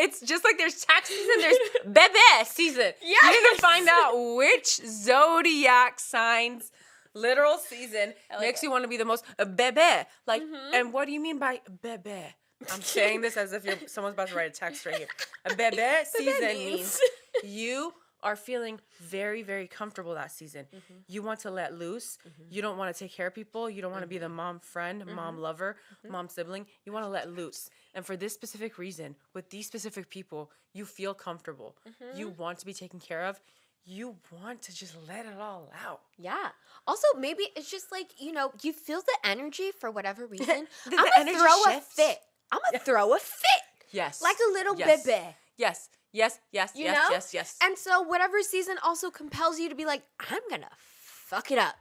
It's just like there's tax season, there's bebe season. Yes. You need to find out which zodiac signs literal season makes you want to be the most bebe. Like, and what do you mean by bebe? I'm saying this as if someone's about to write a text right here. A bebe season means you are feeling very, very comfortable that season. You want to let loose. You don't want to take care of people. You don't want to be the mom friend, mom lover, mom sibling. You want to let loose. And for this specific reason, with these specific people, you feel comfortable. You want to be taken care of. You want to just let it all out. Yeah. Also, maybe it's just like, you feel the energy for whatever reason. The I'm going to throw shifts. a fit. I'm going to throw a fit. Yes. Like a little yes. bebe. Yes. Yes. Yes. You yes. know? Yes. Yes. And so whatever season also compels you to be like, I'm going to fuck it up.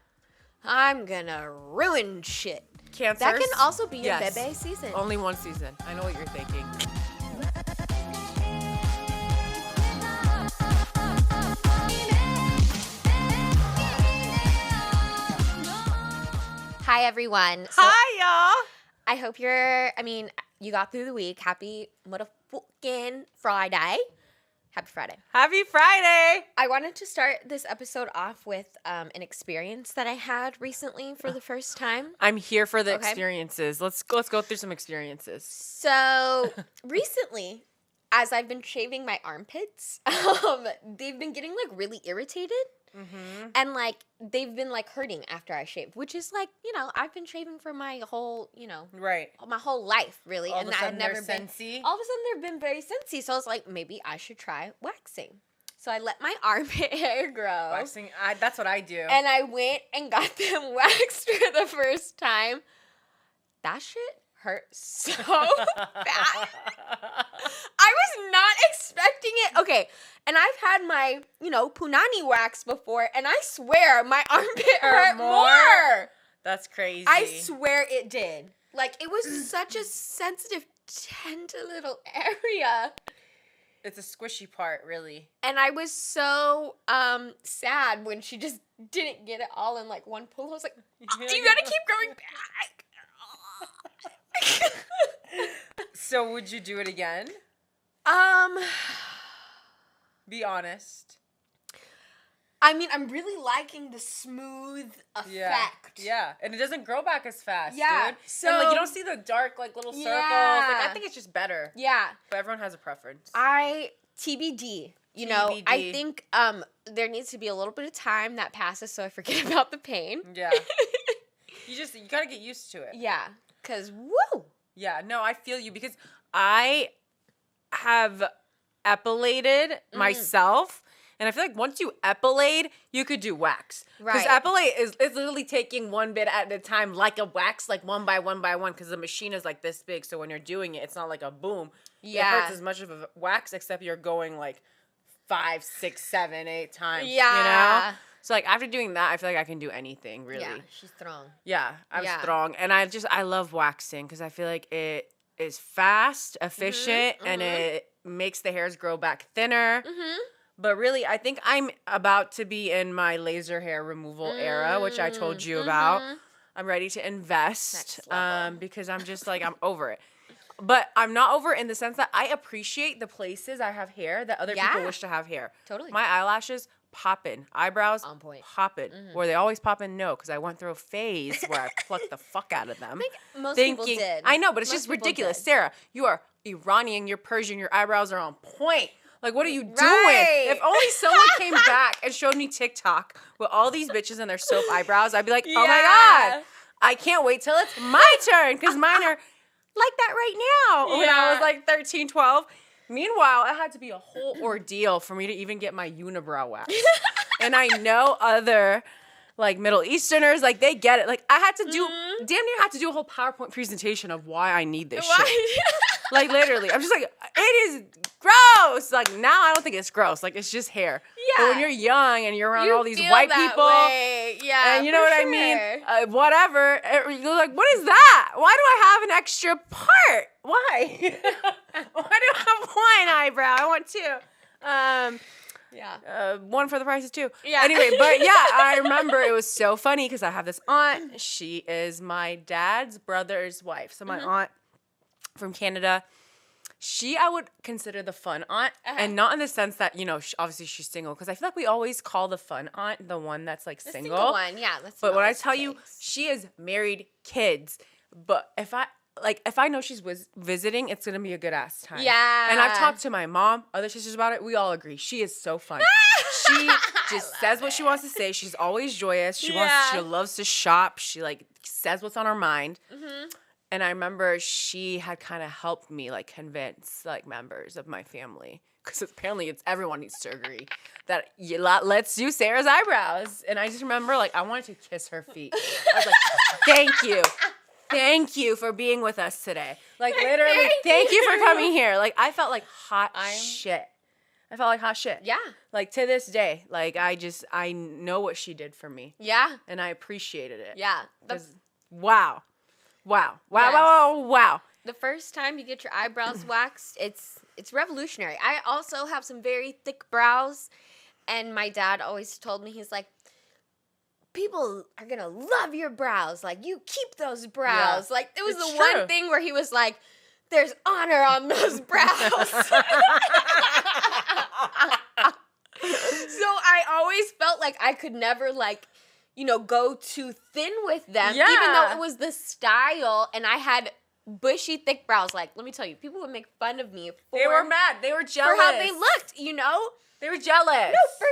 I'm going to ruin shit. Cancers. That can also be your Yes. bebe season. Only one season. I know what you're thinking. Hi, everyone. So Hi, y'all. I hope you got through the week. Happy motherfucking Friday. Happy Friday. Happy Friday. I wanted to start this episode off with an experience that I had recently for the first time. I'm here for the Okay. experiences. Let's go through some experiences. So recently, as I've been shaving my armpits, they've been getting like really irritated. And like they've been like hurting after I shave, which is like, I've been shaving for my whole, Right. my whole life really. All of a I've sudden never they're been sensy. all of a sudden they've been very sensy. So I was like, maybe I should try waxing. So I let my armpit hair grow. Waxing, that's what I do. And I went and got them waxed for the first time. That shit hurt so bad. I was not expecting it. Okay, and I've had my, punani wax before, and I swear my armpit hurt more. That's crazy. I swear it did. Like, it was such a sensitive, tender little area. It's a squishy part, really. And I was so sad when she just didn't get it all in, like, one pull. I was like, you gotta keep going back. So would you do it again? Be honest. I mean, I'm really liking the smooth effect. Yeah. And it doesn't grow back as fast, Yeah, dude. so- And, like, you don't see the dark, like, little circles. Yeah. Like, I think it's just better. Yeah. But everyone has a preference. TBD. I think there needs to be a little bit of time that passes so I forget about the pain. Yeah. You gotta get used to it. Yeah. Because, woo! Yeah, no, I feel you because I have epilated myself. And I feel like once you epilate, you could do wax. Because Right. epilate is literally taking one bit at a time like a wax, like one by one by one, because the machine is like this big. So when you're doing it, it's not like a boom. Yeah. It hurts as much of a wax, except you're going like 5, 6, 7, 8 times. Yeah. So like after doing that, I feel like I can do anything really. Yeah, she's strong. Yeah, I'm Yeah. strong. And I love waxing because I feel like it is fast, efficient, and it makes the hairs grow back thinner. But really, I think I'm about to be in my laser hair removal era, which I told you about. I'm ready to invest Next level. because I'm just like, I'm over it. But I'm not over it in the sense that I appreciate the places I have hair that other people Yeah. wish to have hair. Totally. My eyelashes poppin', eyebrows On point. poppin'. Were they always poppin'? No, because I went through a phase where I plucked the fuck out of them. I think most people did. I know, but it's Most just people ridiculous. did. Sarah, you are Iranian, you're Persian, your eyebrows are on point. Like, what are you doing? Right. If only someone came back and showed me TikTok with all these bitches and their soap eyebrows, I'd be like, oh my Yeah. God, I can't wait till it's my turn because mine are like that right now when I was like 13, 12. Meanwhile, it had to be a whole ordeal for me to even get my unibrow waxed. And I know other like Middle Easterners, like they get it. Like I had to do, damn near had to do a whole PowerPoint presentation of why I need this shit. Like literally, I'm just like, it is gross. Like now I don't think it's gross. Like it's just hair. But when Yeah. you're young and you're around You all these feel white that people, way. Yeah, and you know for what I sure. mean, whatever. You're like, what is that? Why do I have an extra part? Why? Why do I have one eyebrow? I want two. Yeah. One for the price of two. Yeah. Anyway, but yeah, I remember it was so funny because I have this aunt. She is my dad's brother's wife. So my aunt from Canada, I would consider the fun aunt, and not in the sense that, you know, obviously she's single, because I feel like we always call the fun aunt the one that's like single. The single one, yeah. That's but when I tell you, she is married, kids. But if I know she's visiting, it's gonna be a good ass time. Yeah. And I've talked to my mom, other sisters about it. We all agree she is so fun. She just says what she wants to say. She's always joyous. She loves to shop. She like says what's on her mind. Mm-hmm. And I remember she had kind of helped me like convince like members of my family, because apparently everyone needs surgery, that let's do Sarah's eyebrows. And I just remember like I wanted to kiss her feet. I was like, thank you for being with us today. Like literally, thank you for coming here. Like I felt like hot shit. I felt like hot shit. Yeah. Like to this day, like I know what she did for me. Yeah. And I appreciated it. Yeah. Wow. Wow. The first time you get your eyebrows waxed, it's revolutionary. I also have some very thick brows, and my dad always told me, he's like, people are gonna love your brows. Like, you keep those brows. Yeah. Like, it was one thing where he was like, there's honor on those brows. So I always felt like I could never, like, you know, go too thin with them, even though it was the style, and I had bushy, thick brows. Like, let me tell you, people would make fun of me. They were mad. They were jealous. For how they looked, you know? They were jealous. No, for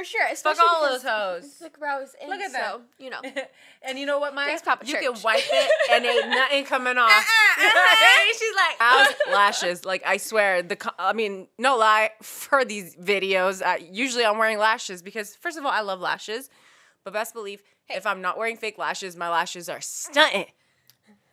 sure. Especially fuck all those hoes. Thick brows. Look at that. So, you know. And you know what, Maya? Thanks, Papa you Church. can wipe it and ain't nothing coming off. She's like, lashes. Like, I swear, no lie, for these videos, usually I'm wearing lashes because, first of all, I love lashes. But best believe, if I'm not wearing fake lashes, my lashes are stunting.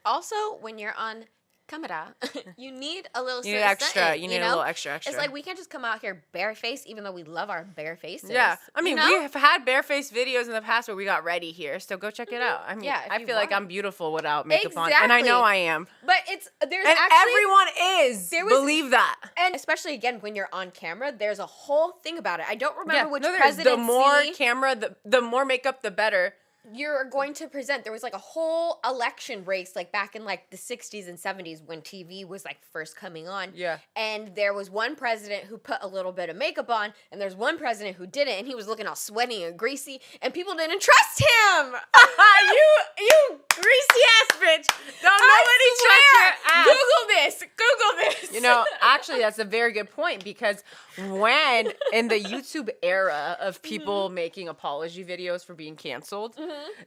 Also, when you're on camera, you need a little You need extra. You need a little extra. It's like we can't just come out here barefaced, even though we love our bare faces. Yeah. I mean, we have had barefaced videos in the past where we got ready here, so go check it out. I mean, I feel like I'm beautiful without makeup on, and I know I am. But everyone is. Believe that. And especially, again, when you're on camera, there's a whole thing about it. I don't remember which presidency. The more camera, the more makeup, the better. You're going to present. There was like a whole election race like back in like the 60s and 70s when TV was like first coming on. Yeah. And there was one president who put a little bit of makeup on, and there's one president who didn't, and he was looking all sweaty and greasy, and people didn't trust him. you greasy ass bitch. Don't nobody trust your ass. Google this. You know, actually that's a very good point, because when in the YouTube era of people making apology videos for being canceled,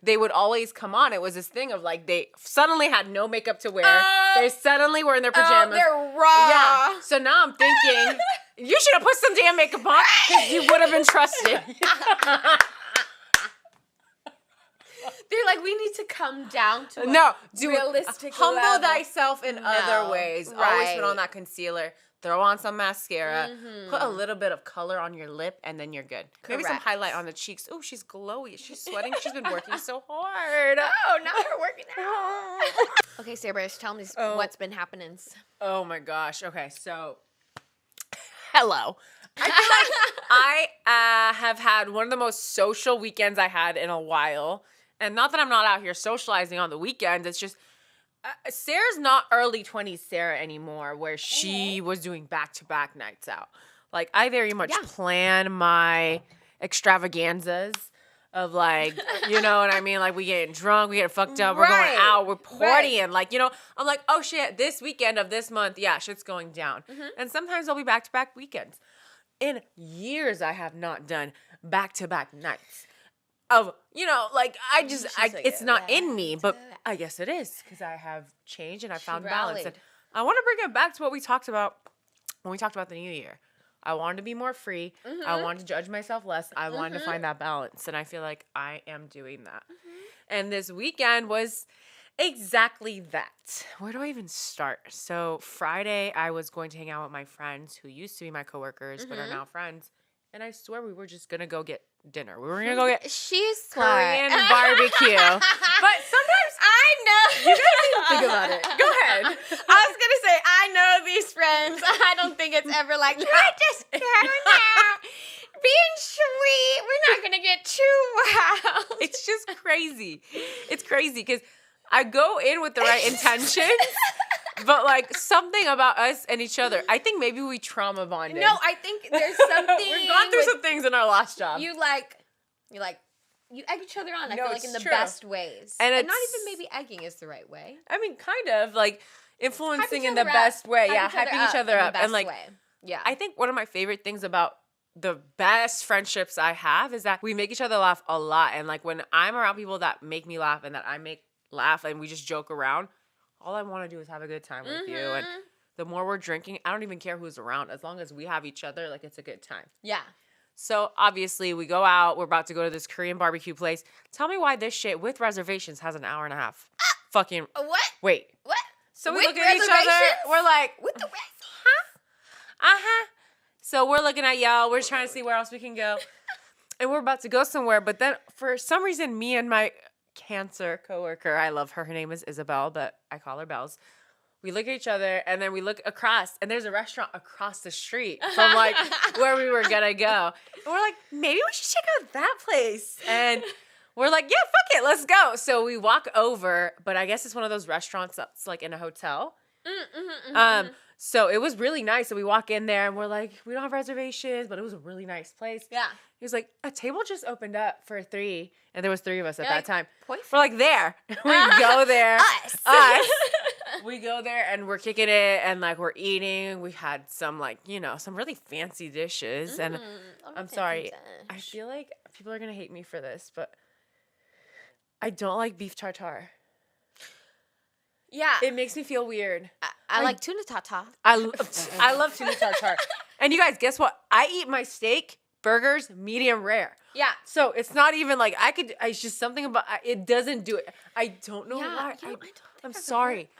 they would always come on. It was this thing of like they suddenly had no makeup to wear. They suddenly were in their pajamas. They're raw. Yeah. So now I'm thinking, you should have put some damn makeup on because you would have been trusted. They're like, we need to come down to realistic humble level. Thyself in other ways. Right. Always put on that concealer. Throw on some mascara. Put a little bit of color on your lip, and then you're good. Correct. Maybe some highlight on the cheeks. Oh, she's glowy. She's sweating. She's been working so hard. Oh, now we're working out. Okay, Sarah, tell me what's been happening. Oh my gosh. Okay, so hello. I feel like I have had one of the most social weekends I had in a while. And not that I'm not out here socializing on the weekends. It's just Sarah's not early 20s Sarah anymore, where she was doing back-to-back nights out. Like, I very much plan my extravaganzas of, like, you know what I mean? Like, we getting drunk, we getting fucked up, we're going out, we're partying. Like, you know, I'm like, oh, shit, this weekend of this month, shit's going down. And sometimes I'll be back-to-back weekends. In years, I have not done back-to-back nights. Of, you know, like, it's not in me, but I guess it is, because I have changed and I found balance. And I want to bring it back to what we talked about when we talked about the new year. I wanted to be more free. I wanted to judge myself less. I wanted to find that balance, and I feel like I am doing that. And this weekend was exactly that. Where do I even start? So Friday, I was going to hang out with my friends who used to be my coworkers, but are now friends. And I swear we were just going to go get dinner. We were going to go get Korean barbecue. But sometimes I know. You guys didn't think about it. Go ahead. I was going to say, I know these friends. I don't think it's ever like, we're just going out, being sweet. We're not going to get too wild. It's just crazy. It's crazy because I go in with the right intentions, but like something about us and each other. I think maybe we trauma bonded. No, I think there's something. We've gone through some things in our last job. You egg each other on. I No, feel like it's in the true. best ways. And not it's- even maybe egging is the right way. I mean, kind of like influencing Hype each in the other up. best way. Hype Yeah, each other hyping each other in the up. best And like, way. Yeah. I think one of my favorite things about the best friendships I have is that we make each other laugh a lot. And like when I'm around people that make me laugh and that I make laugh and we just joke around, all I want to do is have a good time with you. And the more we're drinking, I don't even care who's around. As long as we have each other, like it's a good time. Yeah. So obviously we go out. We're about to go to this Korean barbecue place. Tell me why this shit with reservations has an hour and a half. Fucking What? wait. What? So we With look at each other. reservations? We're like, With the So we're looking at y'all. We're trying to see where else we can go. And we're about to go somewhere. But then for some reason, me and my cancer coworker, I love her. Her name is Isabel, but I call her Bells. We look at each other and then we look across and there's a restaurant across the street from like where we were gonna go. And we're like, maybe we should check out that place. And we're like, yeah, fuck it, let's go. So we walk over, but I guess it's one of those restaurants that's like in a hotel. So it was really nice. So we walk in there and we're like, we don't have reservations, but it was a really nice place. Yeah. He was like, a table just opened up for 3. And there was 3 of us at You're that like, time. "Boyfriend?" We're like, there. We go there. Us. We go there and we're kicking it and like we're eating. We had some like, some really fancy dishes. And I'm sorry. I feel like people are going to hate me for this, but I don't like beef tartare. Yeah. It makes me feel weird. I like tuna tata. I love tuna tartare. And you guys, guess what? I eat my steak, burgers, medium rare. Yeah. So it's not even like it's just something about it doesn't do it. I don't know why. I'm sorry.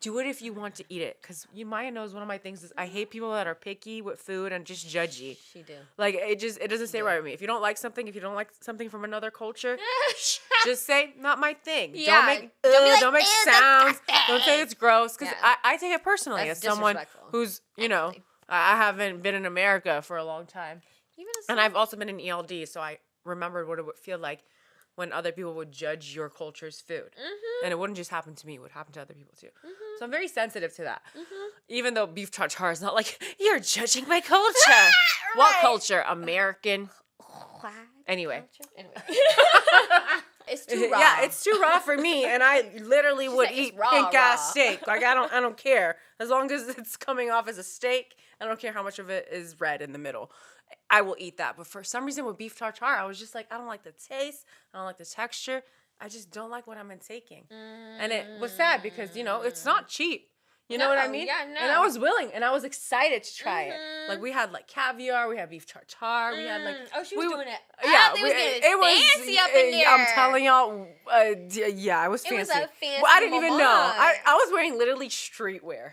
Do it if you want to eat it. Because Maya knows one of my things is I hate people that are picky with food and just judgy. She do. Like it doesn't say right with me. If you don't like something from another culture, just say not my thing. Yeah. Don't make "Ew, sounds. disgusting." Don't say it's gross. Because Yeah. I take it personally That's as someone disrespectful. who's Absolutely. I haven't been in America for a long time. Even And I've also been in ELD, so I remembered what it would feel like when other people would judge your culture's food. And it wouldn't just happen to me, it would happen to other people too. So I'm very sensitive to that. Even though beef tartare is not like, you're judging my culture. What culture? American. Anyway. It's too raw. Yeah, it's too raw for me, and I literally would like, it's eat raw, pink raw. ass steak. Like I don't care. As long as it's coming off as a steak, I don't care how much of it is red in the middle. I will eat that. But for some reason with beef tartare, I was just like, I don't like the taste. I don't like the texture. I just don't like what I'm taking. And it was sad because, it's not cheap. You know what I No, mean? yeah, no. And I was willing and I was excited to try it. Like we had like caviar, we had beef tartare, we had like she was doing it. Yeah, They was getting fancy up in there. I'm telling y'all, yeah, it was fancy. It was a fancy I didn't even know. moment. I was wearing literally streetwear,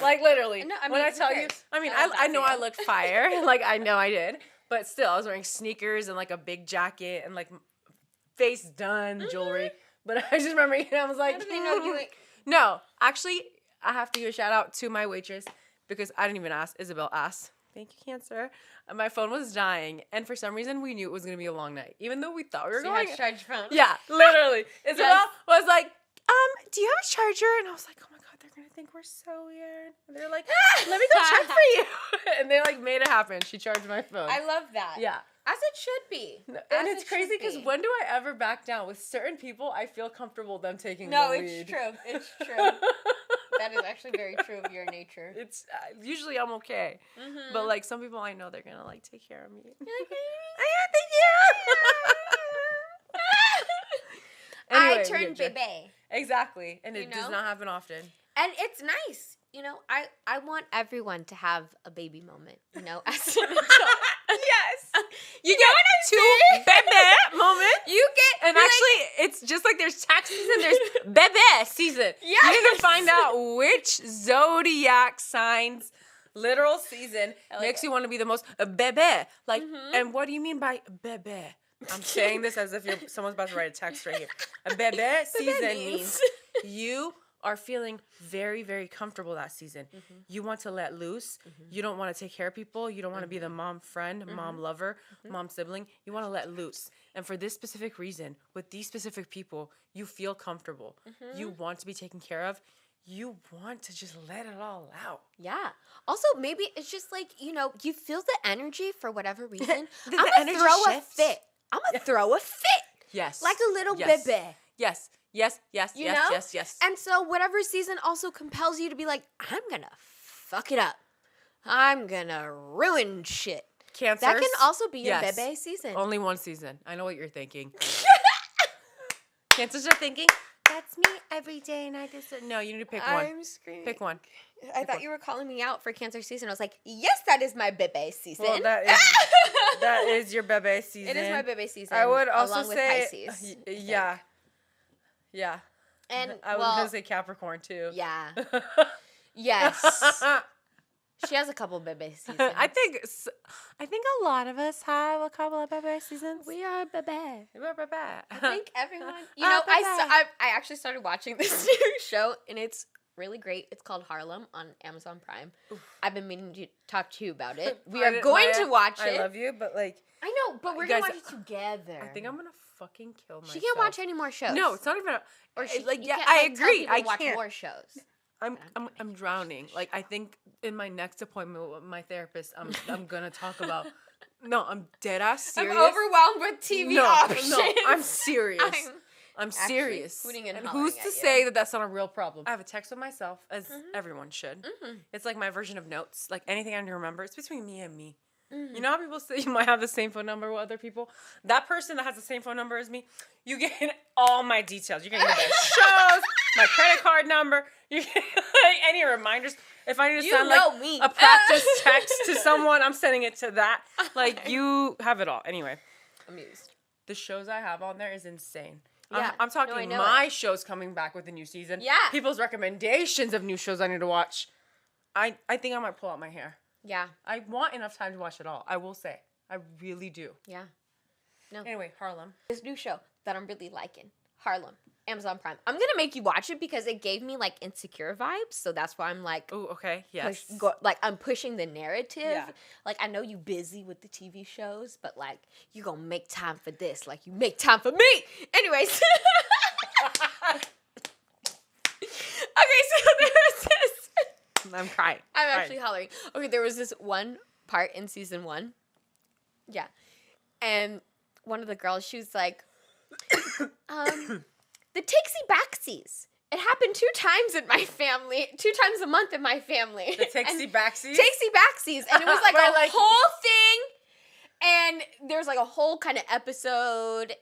like literally. No, I when mean, I tell who you, cares? I mean, I love I that know for I you. look fire, like I know I did, but still, I was wearing sneakers and like a big jacket and like face done jewelry. But I just remember, I was like, How do they know you ain't- No, actually, I have to give a shout out to my waitress because I didn't even ask. Isabel asked. Thank you, Cancer. And my phone was dying, and for some reason, we knew it was gonna be a long night, even though we thought we were So you going. had to charge your phone. Yeah, literally. Isabel Yes. was like, do you have a charger? And I was like, oh my god, they're gonna think we're so weird. And they're like, let me go check for you. And they like made it happen. She charged my phone. I love that. Yeah. As it should be. And As it's it crazy should because be. when do I ever back down? With certain people, I feel comfortable them taking No, the it's lead. true. It's true. That is actually very true of your nature. It's usually I'm okay, but like some people I know they're gonna like take care of me. Anyway, I turned yeah, bebe. Exactly, and it You does know? not happen often. And it's nice. I want everyone to have a baby moment, as an adult. Yes, You know what I'm two saying? bebe moment. You get And actually, it's just like there's tax season, there's bebe season. Yes. You need to find out which zodiac signs literal season like makes it. you want to be the most bebe. Like, and what do you mean by bebe? I'm saying this as if someone's about to write a text right here. A bebe season means you are feeling very, very comfortable that season. You want to let loose. You don't want to take care of people. You don't want to be the mom friend, mom lover, mom sibling. You want to let loose. And for this specific reason, with these specific people, you feel comfortable. You want to be taken care of. you want to just let it all out. Yeah. Also, maybe it's just like, you feel the energy for whatever reason. The I'm going energy to throw a shifts. fit. I'm going to throw a fit. Yes. Like a little yes. bebe. Yes. Yes. Yes. You yes. know? Yes. Yes. And so whatever season also compels you to be like, I'm going to fuck it up. I'm going to ruin shit. Cancers. That can also be your yes. bebe season. Only one season. I know what you're thinking. Cancers are thinking, that's me every day and I just... No, you need to pick one. I'm screaming. Pick one. I thought you were calling me out for Cancer season. I was like, yes, that is my bebe season. Well, that is your bebe season. It is my bebe season. I would also along say... with Pisces. Yeah. Yeah. And, I was going to say Capricorn, too. Yeah. Yes. She has a couple bebe seasons. I think a lot of us have a couple of bebe seasons. We are bebe. We're bebe. I think everyone... I actually started watching this new show, and it's really great. It's called Harlem on Amazon Prime. Oof. I've been meaning to talk to you about it. We are going to watch it. I love you, but like... I know, but we're going to watch it together. I think I'm going to fucking kill myself. She can't watch any more shows. No, it's not even... Or she, like, yeah, I agree. I watch can't. more shows. I'm drowning. Like, I think in my next appointment with my therapist, I'm gonna talk about. No, I'm dead ass serious. I'm overwhelmed with TV options. No, I'm serious. I'm serious. Hooting and who's to say that that's not a real problem? I have a text with myself, as everyone should. Mm-hmm. It's like my version of notes. Like anything I need to remember, it's between me and me. Mm-hmm. You know how people say you might have the same phone number with other people? That person that has the same phone number as me, you get all my details. You can get their shows, my credit card number, you get like, any reminders. If I need to send like me. a practice text to someone, I'm sending it to that. Like you have it all. Anyway, amused. The shows I have on there is insane. Yeah, I'm talking my shows coming back with a new season. Yeah. People's recommendations of new shows I need to watch. I think I might pull out my hair. Yeah. I want enough time to watch it all. I will say. I really do. Yeah. No. Anyway, Harlem. This new show that I'm really liking. Harlem. Amazon Prime. I'm going to make you watch it because it gave me like Insecure vibes. So that's why I'm like... Oh, okay. Yes. I'm pushing the narrative. Yeah. Like, I know you busy with the TV shows, but like, you going to make time for this. Like, you make time for me. Anyways. Okay, so there's this... I'm crying. I'm actually hollering. Okay, there was this one part in season 1. Yeah. And one of the girls, she was like, the takesy backsies. It happened 2 times in my family, 2 times a month in my family. The takesy backsies? Takesy backsies. And it was like a whole thing. And there's like a whole kind of episode.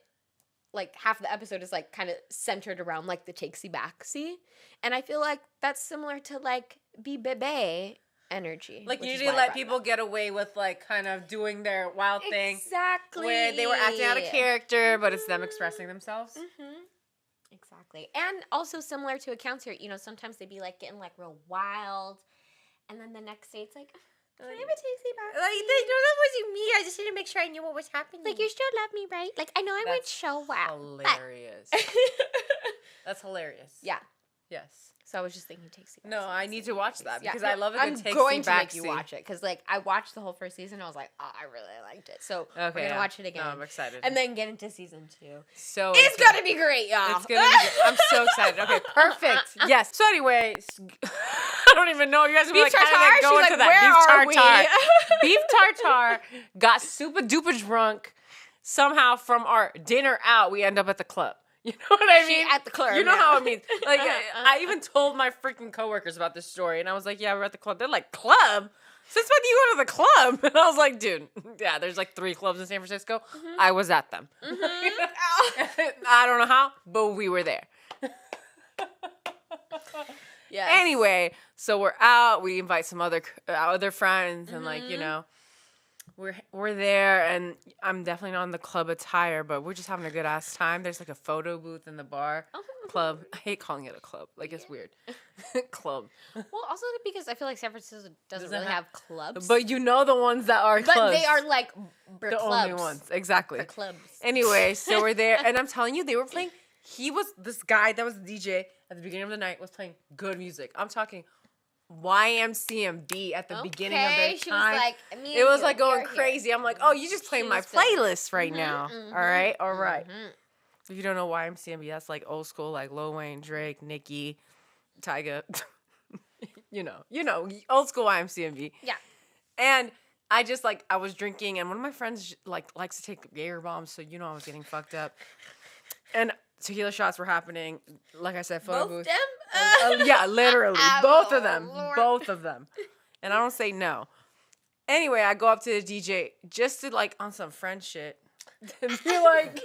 Like half the episode is like kind of centered around like the takesy backsy. And I feel like that's similar to like be bebe energy. Like you usually let people get away with like kind of doing their wild thing. Exactly. Where they were acting out of character, but it's them expressing themselves. Mm-hmm. Exactly. And also similar to a counselor, sometimes they'd be like getting like real wild. And then the next day it's like, can I have a takesy backsy? Like, that wasn't me. I just didn't make sure I knew what was happening. Like, you still love me, right? Like, I know I won't show wow. Hilarious. That's hilarious. Yeah. Yes. So I was just thinking takesy backsy. No, I need to watch that because I love a good takesy backsy. I'm going to make you watch it because, like, I watched the whole first season. I was like, oh, I really liked it. So we're going to watch it again. No, I'm excited. And then get into season 2. So it's going to be great, y'all. It's going to be great. I'm so excited. Okay, perfect. Yes. So anyway, I don't even know. You guys are like kind of go into that beef tartare. Beef tartare got super duper drunk. Somehow from our dinner out, we end up at the club. You know what I mean? At the club. You know how it means. Like, I even told my freaking coworkers about this story, and I was like, yeah, we're at the club. They're like, club? Since when do you go to the club? And I was like, dude, yeah, there's like 3 clubs in San Francisco. Mm-hmm. I was at them. Mm-hmm. I don't know how, but we were there. Yes. Anyway, so we're out. We invite some other friends, and like, we're there, and I'm definitely not in the club attire, but we're just having a good ass time. There's like a photo booth in the bar. Club. I hate calling it a club. Like, it's weird. Club. Well, also because I feel like San Francisco doesn't really have clubs. But you know the ones that are clubs. But they are like the clubs. Only ones. Exactly. The clubs. Anyway, so we're there, and I'm telling you, they were playing. This guy that was the DJ at the beginning of the night was playing good music. I'm talking YMCMB at the beginning of their time. She was like, it was like going crazy. I'm like, oh, you just playing my playlist right now. All right. If you don't know YMCMB, that's like old school, like Lil Wayne, Drake, Nicki, Tyga. you know, old school YMCMB. Yeah. And I just like, I was drinking, and one of my friends like likes to take Jaeger bombs, so I was getting fucked up. And tequila shots were happening. Like I said, photo booth. Both them? Yeah, literally. Oh, both of them. Lord. Both of them. And I don't say no. Anyway, I go up to the DJ just to like on some friend shit. And be like,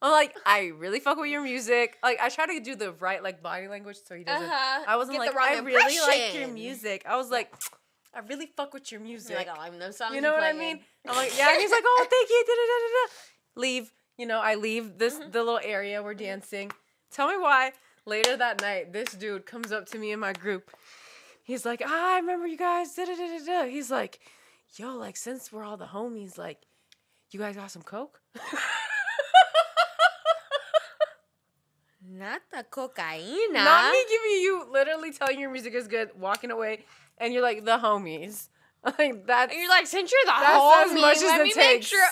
I'm like, I really fuck with your music. Like, I try to do the right like body language so he doesn't. I wasn't Get like, the wrong I really like your impression. music. I was like, I really fuck with your music. You're like, oh, I know songs You know what I mean? I'm like, yeah. And he's like, oh, thank you. Da-da-da-da-da. Leave. I leave the little area we're dancing. Tell me why. Later that night, this dude comes up to me in my group. He's like, I remember you guys. Da-da-da-da-da. He's like, yo, like, since we're all the homies, like, you guys got some coke? Not the cocaine. Not me giving you, literally telling your music is good, walking away, and you're like, the homies. Like, that's... And you're like, since you're the That's homie, as much as let it me takes. make sure,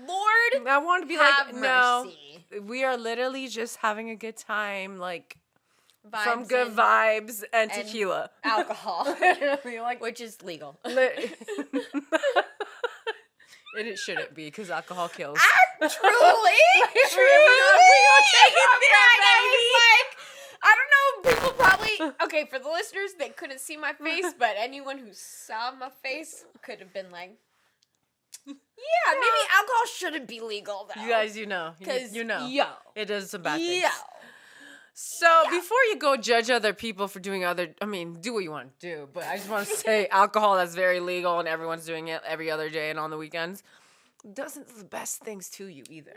Lord, I want to be have like, no, mercy. we are literally just having a good time, like, Vibes from good and vibes and tequila. alcohol, Like, which is legal. It shouldn't be, because alcohol kills. Truly? I don't know, people probably, okay, for the listeners, they couldn't see my face, but anyone who saw my face could have been like, yeah, maybe alcohol shouldn't be legal, though. You guys, you know. Yo. It does some bad things. Yo. So before you go judge other people for doing do what you want to do. But I just want to say alcohol that's very legal and everyone's doing it every other day and on the weekends doesn't do the best things to you either.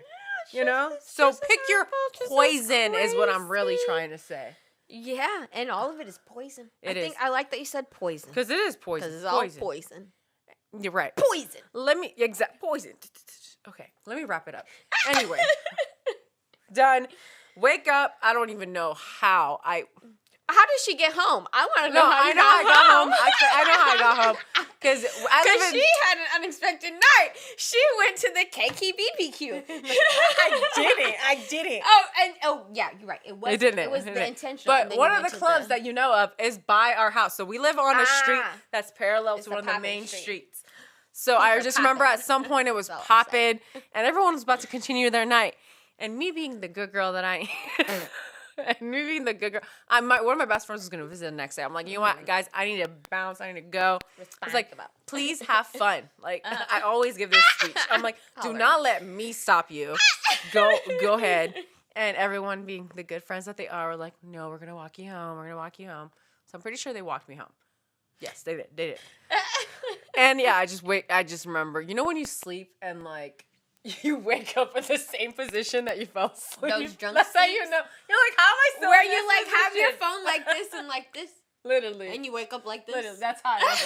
So pick your poison is what I'm really trying to say. Yeah, and all of it is poison. I like that you said poison. Because it is poison. Because it's all poison. You're right. Poison. Poison. Okay, let me wrap it up. Anyway, done. Wake up. I don't even know how How did she get home? I want to know how I you know how I got home. home. I know how I got home. Because she had an unexpected night. She went to the Keiki BBQ. I didn't. Yeah, you're right. It was. It didn't. It was the intentional. But one of the clubs that you know of is by our house. So we live on a street that's parallel to one of the main streets. So I just remember at some point it was popping, and everyone was about to continue their night. And me being the good girl that I am. And me being the good girl, one of my best friends was going to visit the next day. I'm like, you know what, guys, I need to bounce. I need to go. I was like, please have fun. Like, I always give this speech. I'm like, do not let me stop you. Go ahead. And everyone being the good friends that they are were like, no, we're going to walk you home. We're going to walk you home. So I'm pretty sure they walked me home. Yes, they did. And yeah, I just remember, when you sleep and like, you wake up in the same position that you fell asleep. Those drunk That's how you know. You're like, how am I still where in you this like have your position? phone like this and like this, Literally. and you wake up like this. Literally, that's how I woke up.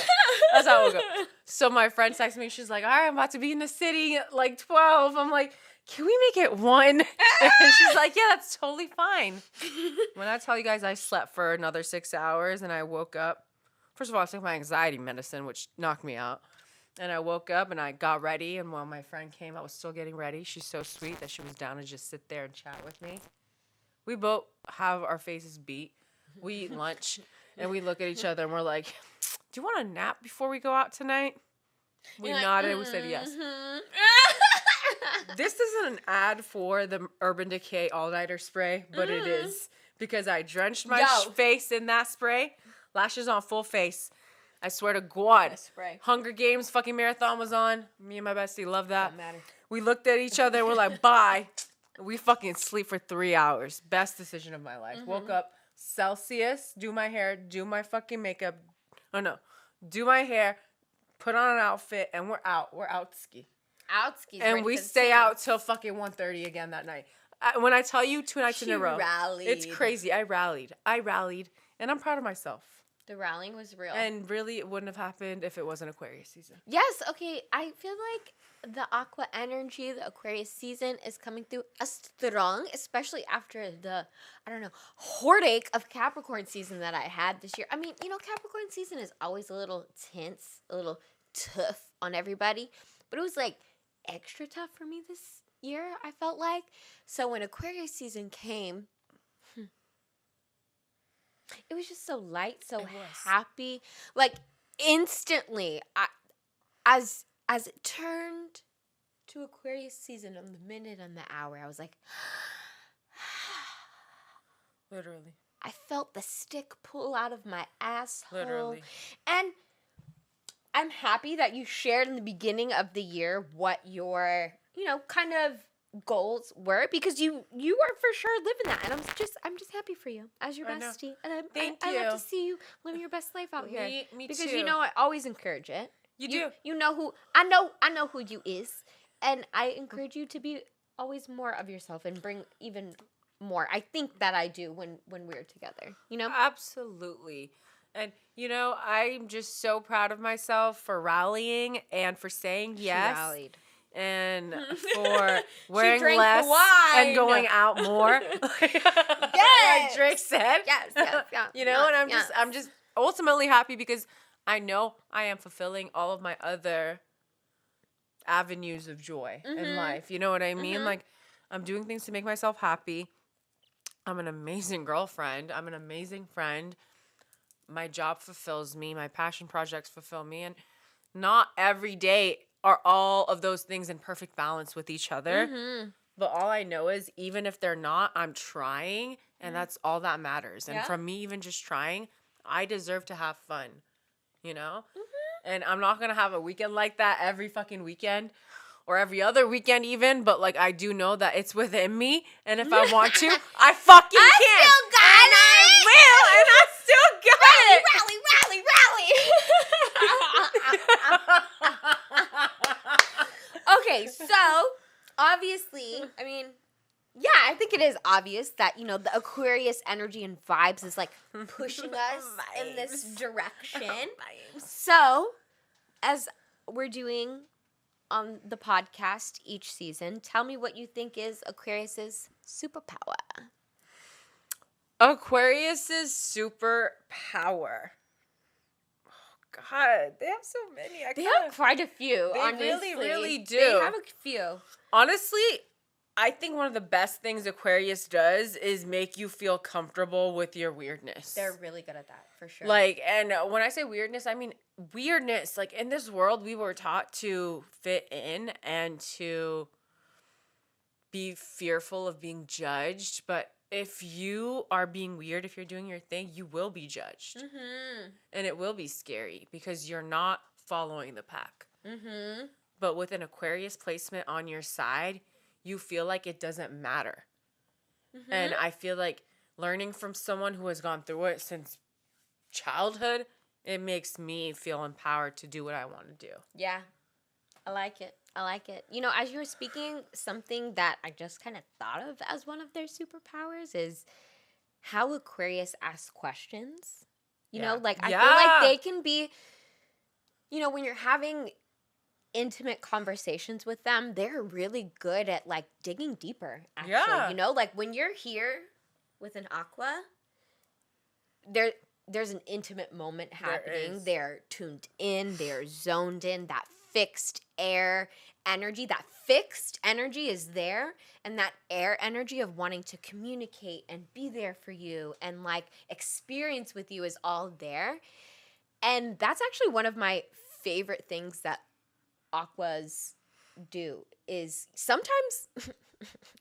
That's how I woke up. So my friend texted me. She's like, all right, I'm about to be in the city at like 12. I'm like, can we make it 1? And she's like, yeah, that's totally fine. When I tell you guys I slept for another 6 hours and I woke up, first of all, I took my anxiety medicine, which knocked me out. And I woke up and I got ready. And while my friend came, I was still getting ready. She's so sweet that she was down to just sit there and chat with me. We both have our faces beat. We eat lunch and we look at each other and we're like, do you want a nap before we go out tonight? We nodded. We said yes. This isn't an ad for the Urban Decay All-Nighter spray, but it is. Because I drenched my face in that spray. Lashes on full face. I swear to God. Hunger Games fucking marathon was on. Me and my bestie love that. Doesn't matter. We looked at each other and we're like, bye. We fucking sleep for 3 hours. Best decision of my life. Woke up Celsius, do my hair, do my fucking makeup. Oh no. Do my hair, put on an outfit, and we're out. We're out ski. And we stay out till fucking 1:30 again that night. When I tell you 2 nights in a row, it's crazy. I rallied, and I'm proud of myself. The rallying was real. And really, it wouldn't have happened if it wasn't Aquarius season. Yes, okay. I feel like the Aqua energy, the Aquarius season is coming through strong, especially after the, heartache of Capricorn season that I had this year. I mean, Capricorn season is always a little tense, a little tough on everybody. But it was like extra tough for me this year, I felt like. So when Aquarius season came, It was just so light, so It was. happy. Like instantly, as it turned to Aquarius season on the minute and the hour, I was like, Literally. I felt the stick pull out of my asshole. Literally. And I'm happy that you shared in the beginning of the year what your, kind of goals were, because you are for sure living that, and I'm just happy for you as your bestie, and I love to see you living your best life out here. Me because too. I always encourage it. You do. You know who I know who you is, and I encourage you to be always more of yourself and bring even more. I think that I do when we're together. Absolutely. And I'm just so proud of myself for rallying and for saying yes. She rallied. And for wearing drank less wine. and going out more. Yes. Like Drake said. Yes. And I'm just ultimately happy because I know I am fulfilling all of my other avenues of joy in life. You know what I mean? Like, I'm doing things to make myself happy. I'm an amazing girlfriend. I'm an amazing friend. My job fulfills me. My passion projects fulfill me. And not every day are all of those things in perfect balance with each other. But all I know is even if they're not, I'm trying, and that's all that matters. And from me even just trying, I deserve to have fun, And I'm not going to have a weekend like that every fucking weekend or every other weekend even, but like I do know that it's within me, and if I want to, I fucking can. Still got and it. I will, and I still got it. Rally. Okay, so obviously, I think it is obvious that, the Aquarius energy and vibes is like pushing us in this direction. So, as we're doing on the podcast each season, tell me what you think is Aquarius's superpower. Aquarius's superpower. Oh God, they have so many. They have quite a few. They honestly. really do. They have a few. Honestly, I think one of the best things Aquarius does is make you feel comfortable with your weirdness. They're really good at that, for sure. Like, and when I say weirdness, I mean weirdness. Like, in this world, we were taught to fit in and to be fearful of being judged. But if you are being weird, if you're doing your thing, you will be judged. And it will be scary because you're not following the pack. But with an Aquarius placement on your side, you feel like it doesn't matter. And I feel like learning from someone who has gone through it since childhood, it makes me feel empowered to do what I want to do. Yeah, I like it. As you were speaking, something that I just kind of thought of as one of their superpowers is how Aquarius asks questions. I feel like they can be, when you're having intimate conversations with them, they're really good at like digging deeper, actually. Like when you're here with an Aqua, there's an intimate moment happening. They're tuned in, they're zoned in. That fixed air energy, is there, and that air energy of wanting to communicate and be there for you and like experience with you is all there. And that's actually one of my favorite things that Aquas do is sometimes,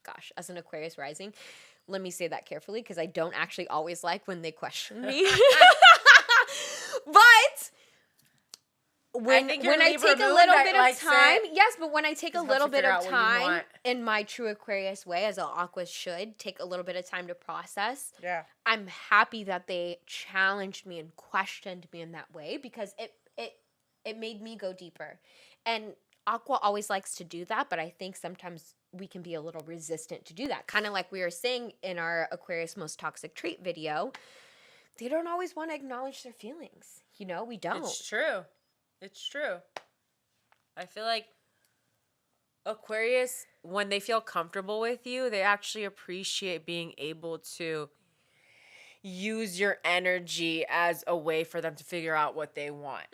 gosh, as an Aquarius rising, let me say that carefully because I don't actually always like when they question me. But when I take a little bit of time, when I take a little bit of time in my true Aquarius way, as all Aquas should, take a little bit of time to process. Yeah. I'm happy that they challenged me and questioned me in that way because it made me go deeper. And Aqua always likes to do that, but I think sometimes we can be a little resistant to do that. Kind of like we were saying in our Aquarius Most Toxic Trait video, they don't always want to acknowledge their feelings. We don't. It's true. I feel like Aquarius, when they feel comfortable with you, they actually appreciate being able to use your energy as a way for them to figure out what they want.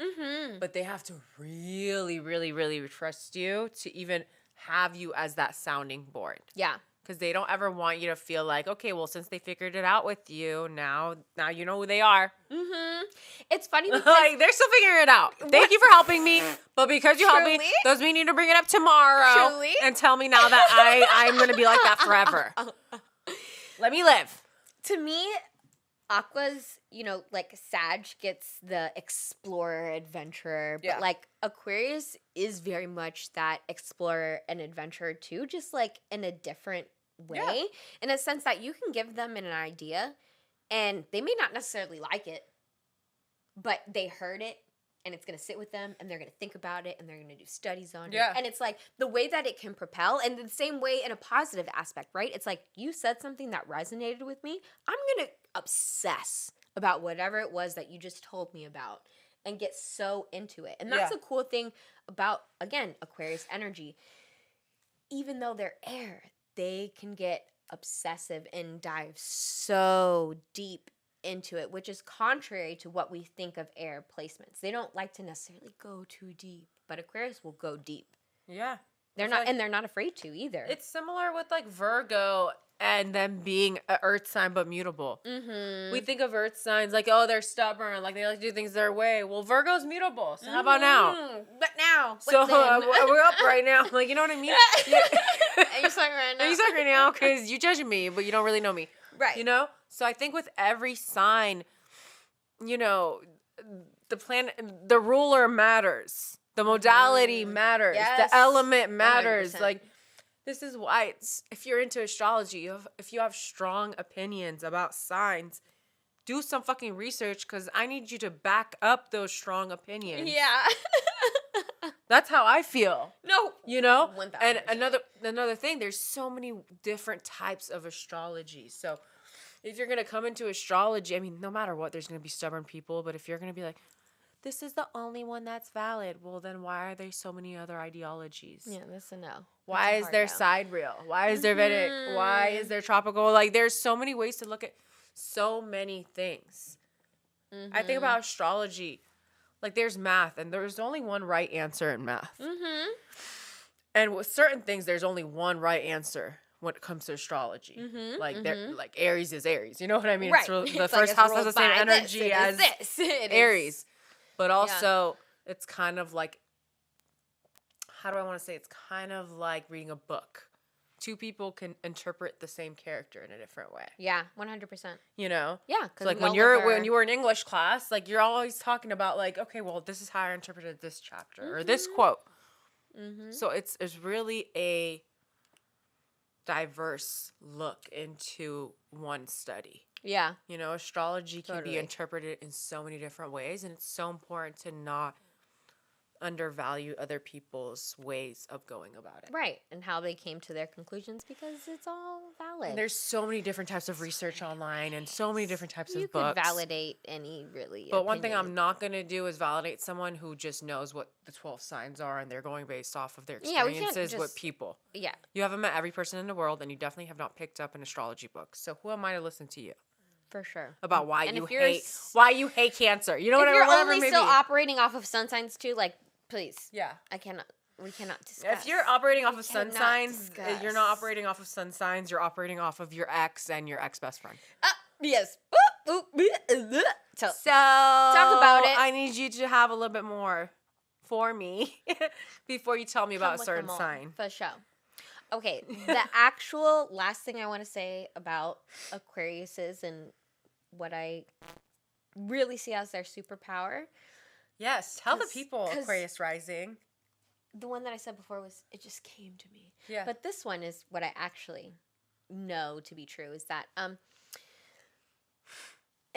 But they have to really, really, really trust you to even have you as that sounding board. Yeah. Because they don't ever want you to feel like, okay, well, since they figured it out with you, now you know who they are. Mm-hmm. It's funny because like, they're still figuring it out. Thank you for helping me, but because you helped me, does mean you need to bring it up tomorrow and tell me now that I'm going to be like that forever. Let me live. To me, Aqua's, like Sag gets the explorer, adventurer, but like Aquarius is very much that explorer and adventurer too, just like in a different way, in a sense that you can give them an idea and they may not necessarily like it, but they heard it and it's going to sit with them and they're going to think about it and they're going to do studies on it. And it's like the way that it can propel, and the same way in a positive aspect, right? It's like you said something that resonated with me. I'm going to obsess about whatever it was that you just told me about and get so into it. And that's a cool thing about, again, Aquarius energy. Even though they're air, they can get obsessive and dive so deep into it, which is contrary to what we think of air placements. They don't like to necessarily go too deep, but Aquarius will go deep. Yeah. They're not, and they're not afraid to either. It's similar with like Virgo and them being an earth sign but mutable. Mm-hmm. We think of earth signs like, oh, they're stubborn, like they like to do things their way. Well, Virgo's mutable. So how about now? But now, so we're up right now. Like, you know what I mean? Are you talking right now? Are you talking right now? Because you judging me, but you don't really know me. Right. You know? So I think with every sign, the planet, the ruler matters. The modality matters. Yes. The element matters. 100%. Like, this is why if you're into astrology, if you have strong opinions about signs, do some fucking research, because I need you to back up those strong opinions. Yeah. That's how I feel. No. 1,000%. And another thing, there's so many different types of astrology. So if you're going to come into astrology, I mean, no matter what, there's going to be stubborn people. But if you're going to be like, this is the only one that's valid, well, then why are there so many other ideologies? Yeah, that's a no. Why is there sidereal? Why is there Vedic? Why is there tropical? Like, there's so many ways to look at so many things. I think about astrology. Like, there's math, and there's only one right answer in math. Mm-hmm. And with certain things, there's only one right answer when it comes to astrology. Mm-hmm. Like Aries is Aries. You know what I mean? Right. The first house has the same energy as Aries. But also, it's kind of like, how do I want to say? It's kind of like reading a book. Two people can interpret the same character in a different way. Yeah, 100%. Yeah, because so like when you were in English class, like you're always talking about like, okay, well, this is how I interpreted this chapter or this quote. Mm-hmm. So it's really a diverse look into one study. Yeah. Astrology can be interpreted in so many different ways, and it's so important to not undervalue other people's ways of going about it. Right. And how they came to their conclusions, because it's all valid. And there's so many different types of research online and so many different types of books. You could validate any really But one thing I'm not going to do is validate someone who just knows what the 12 signs are and they're going based off of their experiences with people. Yeah. You haven't met every person in the world, and you definitely have not picked up an astrology book. So who am I to listen to you? For sure. About why you hate Cancer. You know what I mean? If you're only still operating off of sun signs too, like, please. Yeah. We cannot discuss. If you're operating off of sun signs, you're not operating off of sun signs. You're operating off of your ex and your ex-best friend. Yes. So, talk about it. I need you to have a little bit more for me before you tell me about a certain sign. For sure. Okay, the actual last thing I want to say about Aquariuses and what I really see as their superpower. Yes, tell the people, Aquarius rising. The one that I said before was, it just came to me. Yeah. But this one is what I actually know to be true, is that an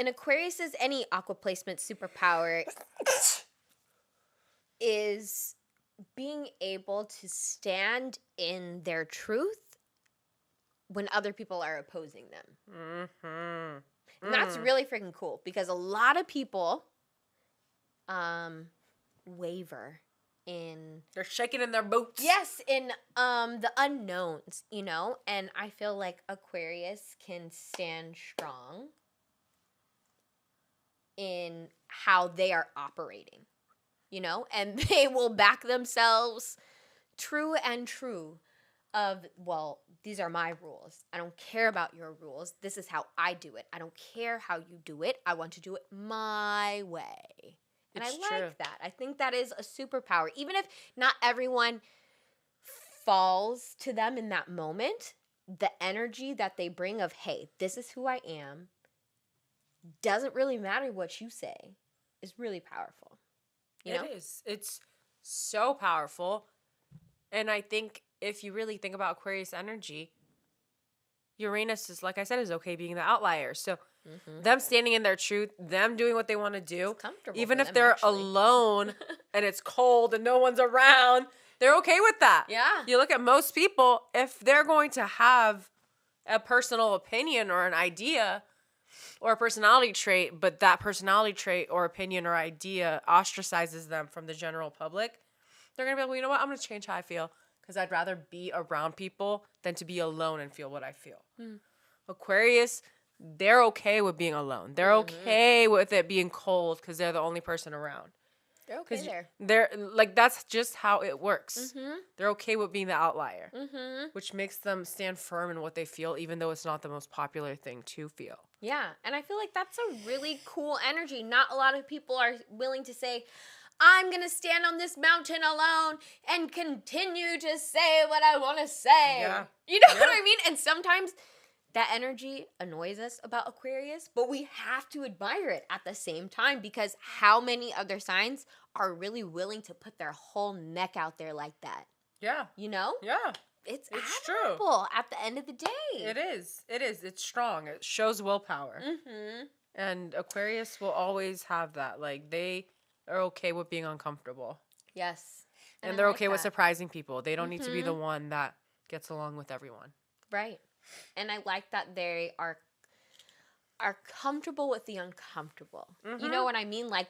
Aquarius's any aqua placement superpower is being able to stand in their truth when other people are opposing them. Mm-hmm. And that's really freaking cool, because a lot of people waver in... They're shaking in their boots. Yes, in the unknowns, and I feel like Aquarius can stand strong in how they are operating. And they will back themselves true of, well, these are my rules. I don't care about your rules. This is how I do it. I don't care how you do it. I want to do it my way. And It's I true. like that. I think that is a superpower. Even if not everyone falls to them in that moment, the energy that they bring of, hey, this is who I am, doesn't really matter what you say, is really powerful. You know? It is. It's so powerful. And I think if you really think about Aquarius energy, Uranus is, like I said, is okay being the outlier. So them standing in their truth, them doing what they want to do, It's comfortable even for if them, they're actually. alone and it's cold and no one's around, they're okay with that. Yeah. You look at most people, if they're going to have a personal opinion or an idea or a personality trait, but that personality trait or opinion or idea ostracizes them from the general public, they're going to be like, well, you know what? I'm going to change how I feel because I'd rather be around people than to be alone and feel what I feel. Aquarius, they're okay with being alone. They're okay with it being cold because they're the only person around. They're okay there. They're like, that's just how it works. They're okay with being the outlier, which makes them stand firm in what they feel, even though it's not the most popular thing to feel. Yeah, and I feel like that's a really cool energy. Not a lot of people are willing to say, I'm going to stand on this mountain alone and continue to say what I want to say. Yeah. You know what I mean? And sometimes that energy annoys us about Aquarius, but we have to admire it at the same time because how many other signs are really willing to put their whole neck out there like that? Yeah. You know? Yeah. It's true. admirable at the end of the day. It is. It is. It's strong. It shows willpower. And Aquarius will always have that. Like, they are okay with being uncomfortable. Yes. And I they're like okay with that. surprising people. They don't need to be the one that gets along with everyone. Right. And I like that they are comfortable with the uncomfortable. You know what I mean? Like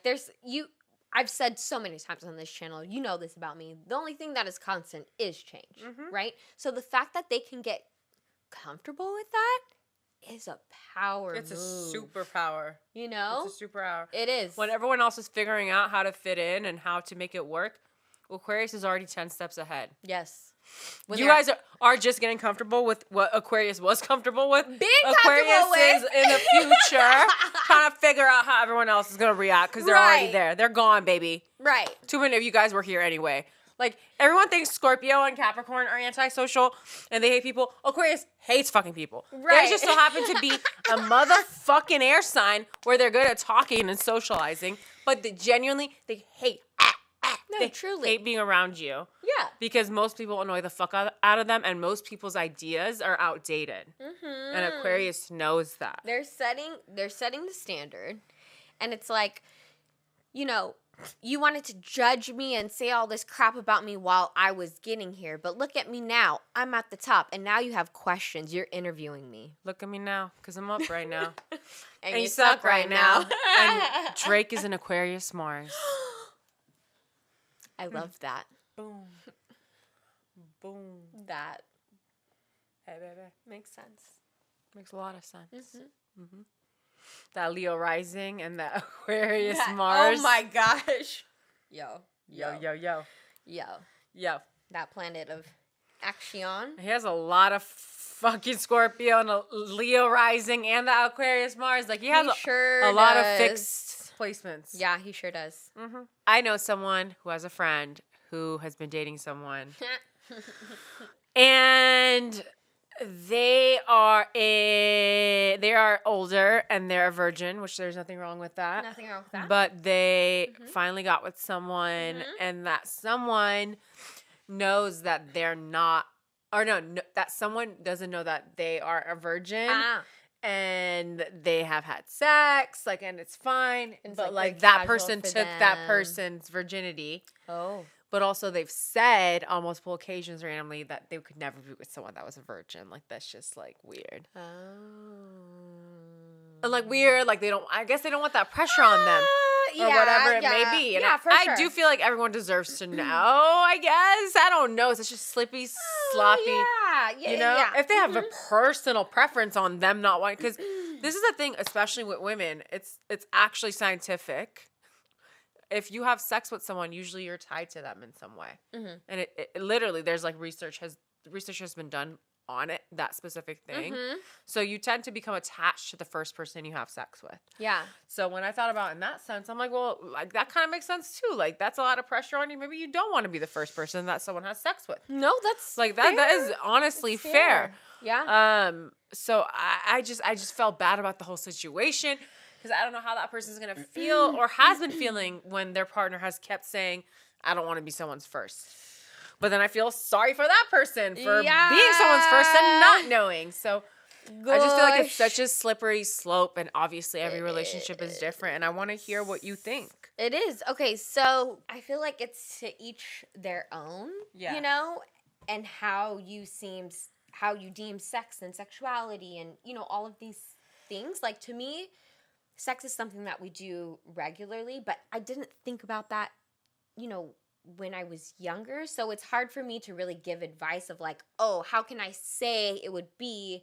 I've said so many times on this channel, you know this about me. The only thing that is constant is change, right? So the fact that they can get comfortable with that is a power It's move. a superpower. You know? It's a superpower. It is. When everyone else is figuring out how to fit in and how to make it work, Aquarius is already 10 steps ahead. Yes. You guys are just getting comfortable with what Aquarius was comfortable with. Being Aquarius comfortable with. is in the future trying to figure out how everyone else is going to react because they're already Right. there. They're gone, baby. Right. Too many of you guys were here anyway. Like, everyone thinks Scorpio and Capricorn are antisocial and they hate people. Aquarius hates fucking people. Right. They just so happen to be a motherfucking air sign where they're good at talking and socializing, but genuinely, they hate. No, They truly. hate being around you. Yeah. Because most people annoy the fuck out of them, and most people's ideas are outdated. And Aquarius knows that. They're setting the standard, and it's like, you know, you wanted to judge me and say all this crap about me while I was getting here, but look at me now. I'm at the top, and now you have questions. You're interviewing me. Look at me now, because I'm up right now. And you suck right now. And Drake is an Aquarius Mars. I love that. Boom. Boom. That Hey, baby. makes sense. Makes a lot of sense. That Leo rising and that Aquarius Mars. Oh my gosh. Yo. Yo. That planet of action. He has a lot of fucking Scorpio and a Leo rising and the Aquarius Mars. Like, he has a lot of fixed placements. Yeah, he sure does. I know someone who has a friend who has been dating someone. And they are older and they're a virgin, which there's nothing wrong with that. Nothing wrong with that. But they finally got with someone, and that someone knows that they're not, or no, that someone doesn't know that they are a virgin. And they have had sex, like, and it's fine. It's but like that casual person for took that them. person's virginity. Oh. But also they've said on multiple occasions randomly that they could never be with someone that was a virgin. Like, that's just, like, weird. Oh. And, like, weird, like, I guess they don't want that pressure on them. Or whatever it may be. And I do feel like everyone deserves to know, I guess. I don't know. It's just sloppy. Yeah, You know? If they have a personal preference on them not wanting, because this is the thing, especially with women, it's actually scientific. If you have sex with someone, usually you're tied to them in some way. And it literally, there's like research has research has been done on it, that specific thing. Mm-hmm. So you tend to become attached to the first person you have sex with. Yeah. So when I thought about it in that sense, I'm like, well, like that kind of makes sense too. Like that's a lot of pressure on you. Maybe you don't want to be the first person that someone has sex with. No, that's Like that. fair. That is honestly It's fair. Yeah. So I just felt bad about the whole situation because I don't know how that person's gonna feel or has been feeling when their partner has kept saying, "I don't want to be someone's first." But then I feel sorry for that person for being someone's first and not knowing. So I just feel like it's such a slippery slope, and obviously every relationship is different. And I want to hear what you think. It is. Okay, so I feel like it's to each their own, you know, and how you deem sex and sexuality and, you know, all of these things. Like, to me, sex is something that we do regularly, but I didn't think about that, you know, when I was younger. So it's hard for me to really give advice of like, oh, how can I say it would be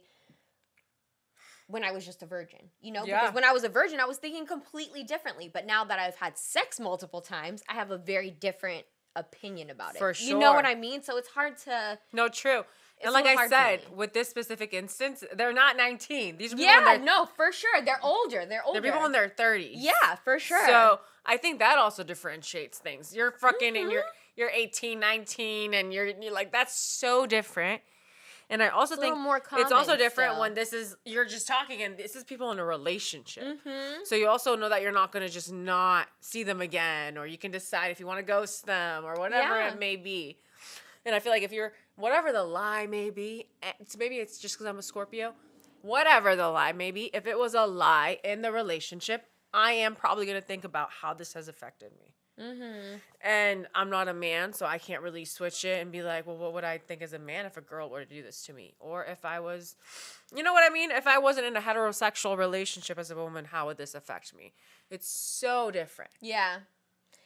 when I was just a virgin, you know? Because when I was a virgin, I was thinking completely differently. But now that I've had sex multiple times, I have a very different opinion about it. For sure. You know what I mean? So it's hard to... No, true. And like I said, with this specific instance, they're not 19. These are people no, for sure. They're older. They're older. They're people in their 30s. Yeah, for sure. So I think that also differentiates things. You're fucking and you're 18, 19, and you're like, that's so different. And I also think it's also different when you're just talking and this is people in a relationship. Mm-hmm. So you also know that you're not going to just not see them again, or you can decide if you want to ghost them or whatever it may be. And I feel like if you're, whatever the lie may be, maybe it's just because I'm a Scorpio, whatever the lie may be, if it was a lie in the relationship, I am probably going to think about how this has affected me. Mm-hmm. And I'm not a man, so I can't really switch it and be like, well, what would I think as a man if a girl were to do this to me? Or if I was, you know what I mean? If I wasn't in a heterosexual relationship as a woman, how would this affect me? It's so different. Yeah.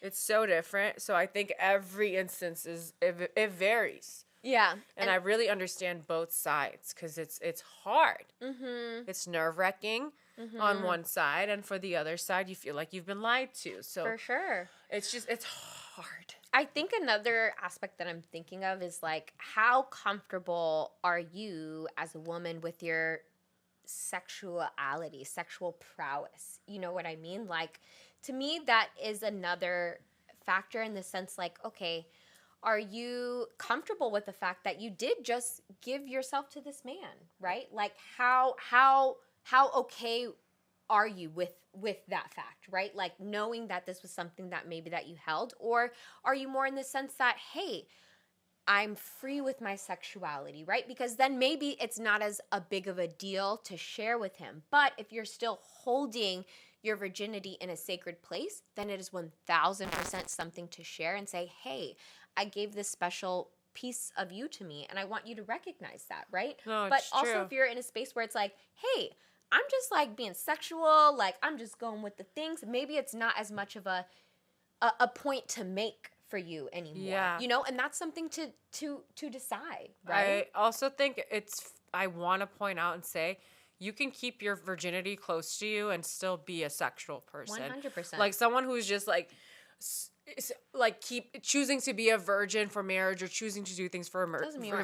It's so different. So I think every instance it varies. Yeah. And I really understand both sides because it's hard. Mm-hmm. It's nerve-wracking on one side, and for the other side, you feel like you've been lied to. So for sure. It's hard. I think another aspect that I'm thinking of is like, how comfortable are you as a woman with your sexuality, sexual prowess? You know what I mean? Like, to me, that is another factor in the sense like, okay, are you comfortable with the fact that you did just give yourself to this man, right? Like, how okay are you with that fact, right? Like, knowing that this was something that maybe that you held, or are you more in the sense that, hey, I'm free with my sexuality, right? Because then maybe it's not as a big of a deal to share with him. But if you're still holding your virginity in a sacred place, then it is 1000% something to share and say, hey, I gave this special piece of you to me and I want you to recognize that, right? No, but it's also true. If you're in a space where it's like, hey, I'm just like being sexual, like I'm just going with the things, maybe it's not as much of a point to make for you anymore, you know? And that's something to decide, right? I also think I want to point out and say, you can keep your virginity close to you and still be a sexual person. 100%. Like someone who's just keep choosing to be a virgin for marriage or choosing to do things for a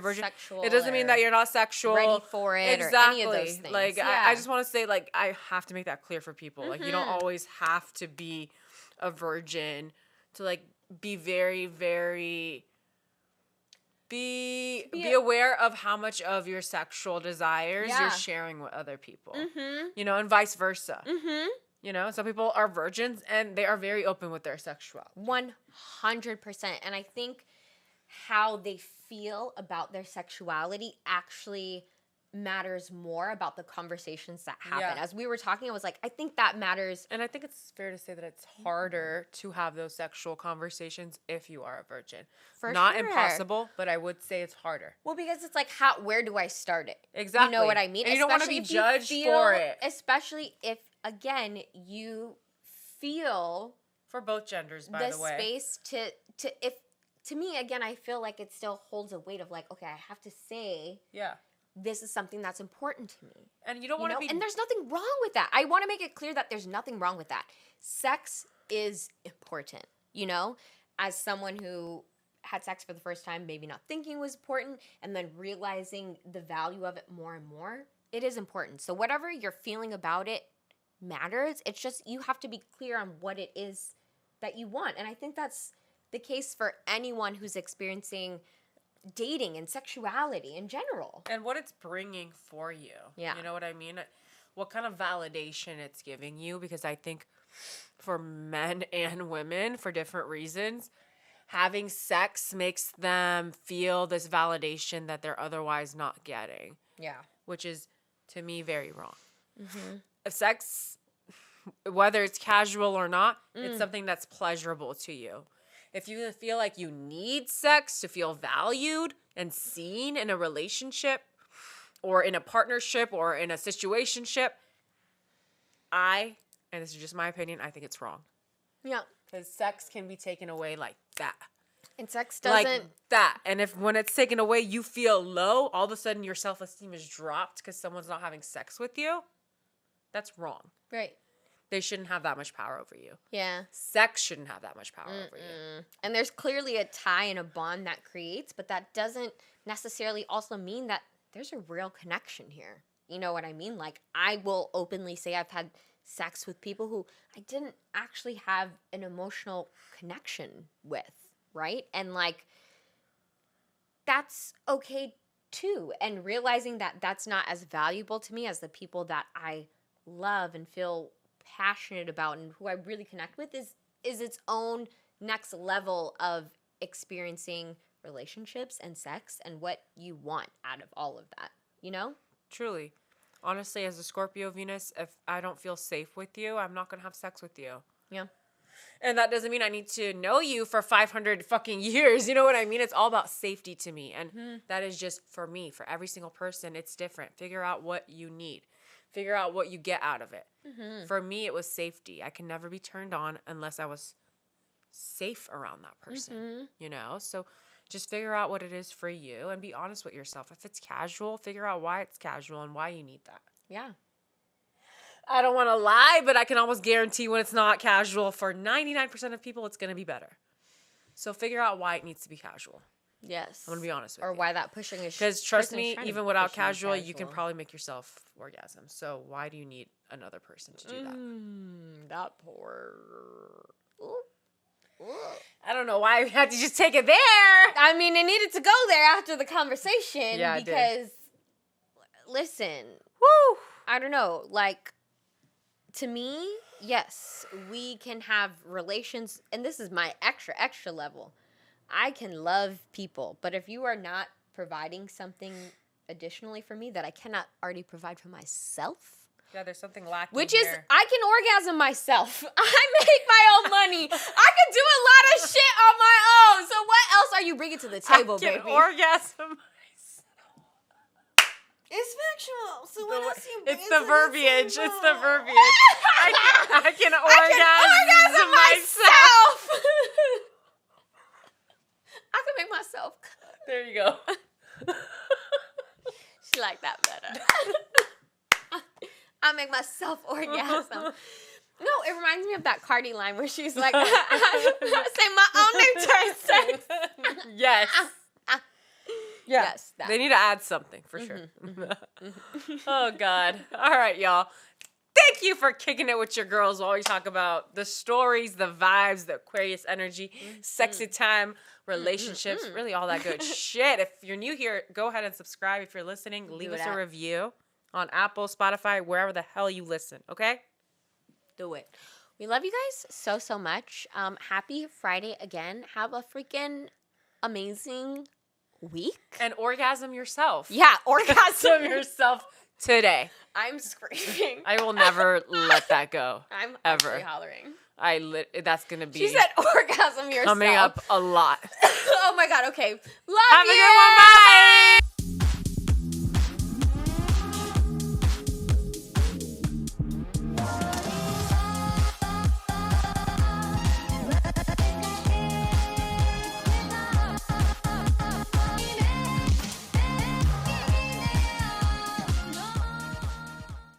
virgin. Sexual. It doesn't mean that you're not sexual, ready for it, exactly. Or any of those things. Like I just want to say, like, I have to make that clear for people. Mm-hmm. Like, you don't always have to be a virgin to like be very, very. Be aware of how much of your sexual desires you're sharing with other people. Mm-hmm. You know, and vice versa. Mm-hmm. You know, some people are virgins and they are very open with their sexuality. 100%. And I think how they feel about their sexuality actually matters more about the conversations that happen. Yeah. As we were talking, I was like, I think that matters. And I think it's fair to say that it's harder to have those sexual conversations if you are a virgin. Not impossible, but I would say it's harder. Well, because it's like, where do I start it? Exactly. You know what I mean? And you don't want to be judged for it. Especially if, again, you feel... For both genders, by the way. The space to me, again, I feel like it still holds a weight of like, okay, I have to say... Yeah. This is something that's important to me. And you don't want to be... And there's nothing wrong with that. I want to make it clear that there's nothing wrong with that. Sex is important, you know? As someone who had sex for the first time, maybe not thinking it was important, and then realizing the value of it more and more, it is important. So whatever you're feeling about it matters. It's just you have to be clear on what it is that you want. And I think that's the case for anyone who's experiencing dating and sexuality in general. And what it's bringing for you. Yeah. You know what I mean? What kind of validation it's giving you, because I think for men and women, for different reasons, having sex makes them feel this validation that they're otherwise not getting. Yeah. Which is, to me, very wrong. Mm-hmm. If sex, whether it's casual or not, it's something that's pleasurable to you. If you feel like you need sex to feel valued and seen in a relationship or in a partnership or in a situationship, and this is just my opinion, I think it's wrong. Yeah. Because sex can be taken away like that. And sex doesn't... Like that. And if when it's taken away, you feel low, all of a sudden your self-esteem is dropped because someone's not having sex with you, that's wrong. Right. They shouldn't have that much power over you. Yeah. Sex shouldn't have that much power over you. And there's clearly a tie and a bond that creates, but that doesn't necessarily also mean that there's a real connection here. You know what I mean? Like, I will openly say I've had sex with people who I didn't actually have an emotional connection with, right? And, like, that's okay, too. And realizing that that's not as valuable to me as the people that I love and feel passionate about and who I really connect with is its own next level of experiencing relationships and sex and what you want out of all of that, you know? Truly. Honestly, as a Scorpio Venus, if I don't feel safe with you, I'm not going to have sex with you. Yeah. And that doesn't mean I need to know you for 500 fucking years. You know what I mean? It's all about safety to me. And that is just for me. For every single person, it's different. Figure out what you need. Figure out what you get out of it. For me, it was safety. I can never be turned on unless I was safe around that person, you know? So just figure out what it is for you and be honest with yourself. If it's casual, figure out why it's casual and why you need that. Yeah. I don't want to lie, but I can almost guarantee when it's not casual, for 99% of people, it's going to be better. So figure out why it needs to be casual. Yes. I'm going to be honest with you. Or why that pushing is... Because trust me, even without casual, you can probably make yourself orgasm. So why do you need another person to do that? That poor... Ooh. Ooh. I don't know why we had to just take it there. I mean, it needed to go there after the conversation. Yeah, because, listen, woo, I don't know, like, to me, yes, we can have relations, and this is my extra level. I can love people, but if you are not providing something additionally for me that I cannot already provide for myself, yeah, there's something lacking. which here. is, I can orgasm myself. I make my own money. I can do a lot of shit on my own. So what else are you bringing to the table, I can baby? orgasm myself. It's factual. So what else you bringing It's the to verbiage. the table? It's the verbiage. I can orgasm myself. I can make myself. There you go. She like that better. I make myself orgasm. No, it reminds me of that Cardi line where she's like, I say my own name turns sex. Yes. Yeah. Yes. That. They need to add something for sure. Oh, God. All right, y'all. Thank you for kicking it with your girls while we talk about the stories, the vibes, the Aquarius energy, sexy time, relationships, really all that good shit. If you're new here, go ahead and subscribe. If you're listening, leave us a review on Apple, Spotify, wherever the hell you listen, okay? Do it. We love you guys so much. Happy Friday again. Have a freaking amazing week. And orgasm yourself. Yeah, orgasm yourself today. I'm screaming. I will never let that go. I'm ever actually hollering. That's gonna be. She said orgasm yourself. Coming up a lot. Oh my God. Okay. Love Have you. a good one. Bye.